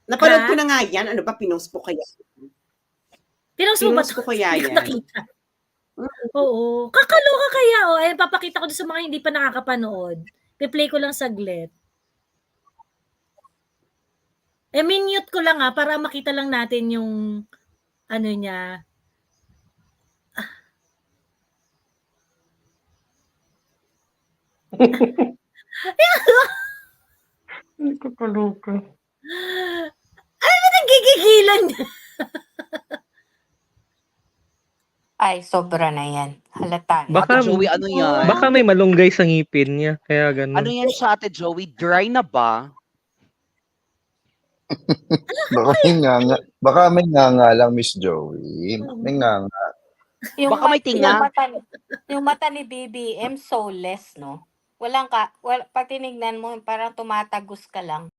Napanood ko Ha? na nga yan. Ano ba, pinost ko kaya? Pinost mo ba Pinost 'to? ko kaya Hindi ko yan. nakita. Oo. Kakaloka kaya, oh. Ayan, papakita ko dun sa mga hindi pa nakakapanood. Pi-play ko lang saglit. Minute ko lang, para makita lang natin yung ano niya. Nakakaloka. Ano ba nagigigilan niya? Ay, sobra na yan. Halata na. Ate Baka, Joey, ano yan? baka may malunggay sa ngipin niya, kaya ganun. Ano yan siya, Ate Joey? Dry na ba? Baka may nganga lang, Miss Joey. May nganga. Baka may tinga. Yung mata ni BBM soulless, no? Pag tinignan mo, parang tumatagos ka lang.